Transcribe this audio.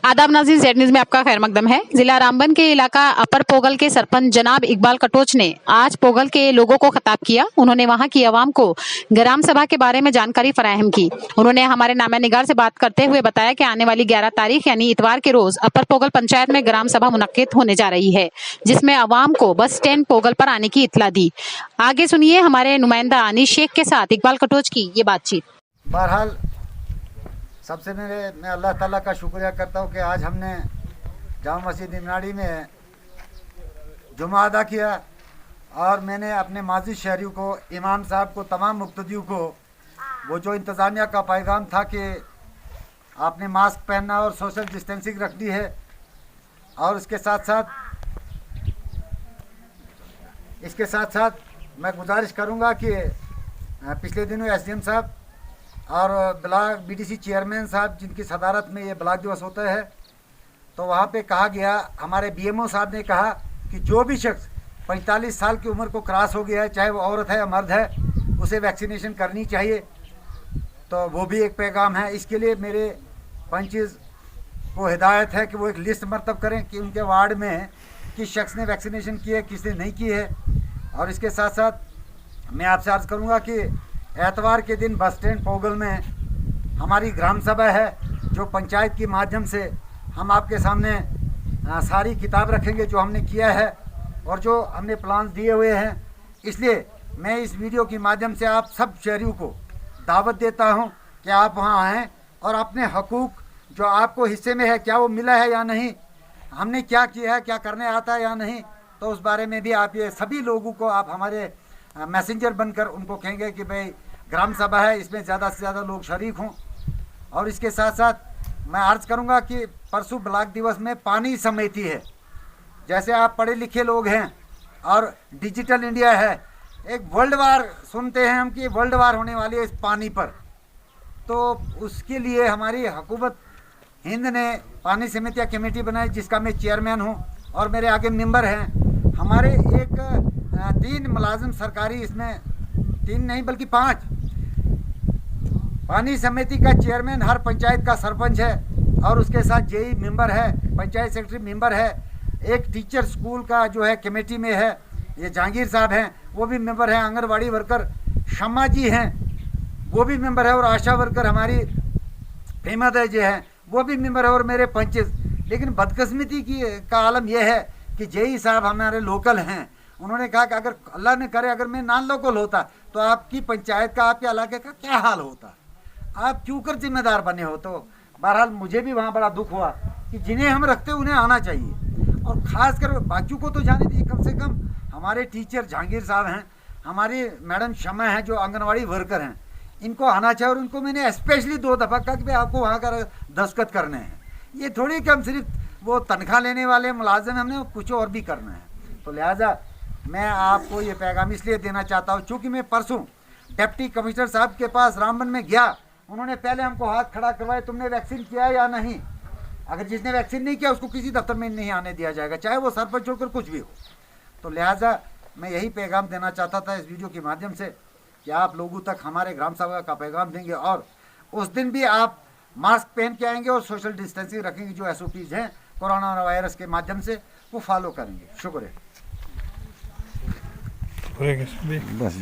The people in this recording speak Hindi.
आदाब नाज़रीन, ज़ेड न्यूज़ में आपका खैर मकदम है। जिला रामबन के इलाका अपर पोगल के सरपंच जनाब इकबाल कटोच ने आज पोगल के लोगों को खिताब किया। उन्होंने वहां की आवाम को ग्राम सभा के बारे में जानकारी फराहम की। उन्होंने हमारे नामा निगार से बात करते हुए बताया कि आने वाली 11 तारीख यानी इतवार के रोज अपर पोगल पंचायत में ग्राम सभा मुनक्किद होने जा रही है, जिसमें आवाम को बस स्टैंड पोगल पर आने की इत्तला दी। आगे सुनिए हमारे नुमाइंदा अनीस शेख के साथ इकबाल कटोच की ये बातचीत। बहरहाल सबसे मैं अल्लाह ताला का शुक्रिया करता हूँ कि आज हमने जामा मस्जिद निमनाड़ी में जुमा अदा किया और मैंने अपने माजी शहरियों को, इमाम साहब को, तमाम मुक्तदियों को वो जो इंतज़ामिया का पैगाम था कि आपने मास्क पहनना और सोशल डिस्टेंसिंग रखनी है, और इसके साथ साथ मैं गुजारिश करूँगा कि पिछले दिनों एसडीएम साहब और ब्लॉक बीडीसी चेयरमैन साहब जिनकी सदारत में ये ब्लॉक दिवस होता है, तो वहाँ पे कहा गया, हमारे बीएमओ साहब ने कहा कि जो भी शख्स 45 साल की उम्र को क्रॉस हो गया है, चाहे वो औरत है या मर्द है, उसे वैक्सीनेशन करनी चाहिए। तो वो भी एक पैगाम है। इसके लिए मेरे पंचेस को हिदायत है कि वो एक लिस्ट मरतब करें कि उनके वार्ड में किस शख्स ने वैक्सीनेशन की है, किसने नहीं की है। और इसके साथ साथ मैं आपसे अर्ज़ करूँगा कि एतवार के दिन बस स्टैंड पोगल में हमारी ग्राम सभा है, जो पंचायत के माध्यम से हम आपके सामने सारी किताब रखेंगे जो हमने किया है और जो हमने प्लान दिए हुए हैं। इसलिए मैं इस वीडियो के माध्यम से आप सब शहरियों को दावत देता हूं कि आप वहां आएँ और अपने हकूक़ जो आपको हिस्से में है, क्या वो मिला है या नहीं, हमने क्या किया है, क्या करने आता है या नहीं, तो उस बारे में भी आप ये सभी लोगों को आप हमारे मैसेंजर बनकर उनको कहेंगे कि भाई ग्राम सभा है, इसमें ज़्यादा से ज़्यादा लोग शरीक हों। और इसके साथ साथ मैं अर्ज़ करूंगा कि परसों ब्लॉक दिवस में पानी समिति है। जैसे आप पढ़े लिखे लोग हैं और डिजिटल इंडिया है, एक वर्ल्ड वार सुनते हैं हम कि वर्ल्ड वार होने वाली है इस पानी पर, तो उसके लिए हमारी हुकूमत हिंद ने पानी समितियाँ कमेटी बनाई, जिसका मैं चेयरमैन हूँ और मेरे आगे मेंबर हैं। हमारे एक 3 मुलाजिम सरकारी, इसमें 3 नहीं बल्कि 5 पानी समिति का चेयरमैन हर पंचायत का सरपंच है और उसके साथ जेई मेंबर है, पंचायत सेक्रेटरी मेंबर है, एक टीचर स्कूल का जो है कमेटी में है, ये जहांगीर साहब हैं वो भी मेंबर हैं, आंगनवाड़ी वर्कर शम्मा जी हैं वो भी मेंबर है, और आशा वर्कर हमारी फेमत है जी हैं वो भी मेंबर है, और मेरे पंचेस। लेकिन बदकिस्मती की का आलम यह है कि जेई साहब हमारे लोकल हैं। उन्होंने कहा कि अगर अल्लाह ने करे अगर मैं नॉन लोकल होता तो आपकी पंचायत का, आपके इलाके का क्या हाल होता, आप क्यों कर जिम्मेदार बने हो। तो बहरहाल मुझे भी वहाँ बड़ा दुख हुआ कि जिन्हें हम रखते उन्हें आना चाहिए, और ख़ास कर बाकियों को तो जाने दीजिए, कम से कम हमारे टीचर जहांगीर साहब हैं, हमारी मैडम शमा हैं जो आंगनवाड़ी वर्कर हैं, इनको आना चाहिए। और उनको मैंने स्पेशली 2 दफ़ा कहा कि भाई आपको वहाँ का दस्तखत करने हैं, ये थोड़ी कि हम सिर्फ वो तनख्वाह लेने वाले मुलाजिम हैं, हमने कुछ और भी करना है। तो लिहाजा मैं आपको ये पैगाम इसलिए देना चाहता हूँ, चूँकि मैं परसों डिप्टी कमिश्नर साहब के पास रामबन में गया, उन्होंने पहले हमको हाथ खड़ा करवाया, तुमने वैक्सीन किया या नहीं। अगर जिसने वैक्सीन नहीं किया उसको किसी दफ्तर में नहीं आने दिया जाएगा, चाहे वो सरपंच होकर कुछ भी हो। तो लिहाजा मैं यही पैगाम देना चाहता था इस वीडियो के माध्यम से कि आप लोगों तक हमारे ग्राम सभा का पैगाम देंगे, और उस दिन भी आप मास्क पहन के आएंगे और सोशल डिस्टेंसिंग रखेंगे, जो SOPs हैं कोरोना वायरस के माध्यम से वो फॉलो करेंगे। शुक्रिया। बस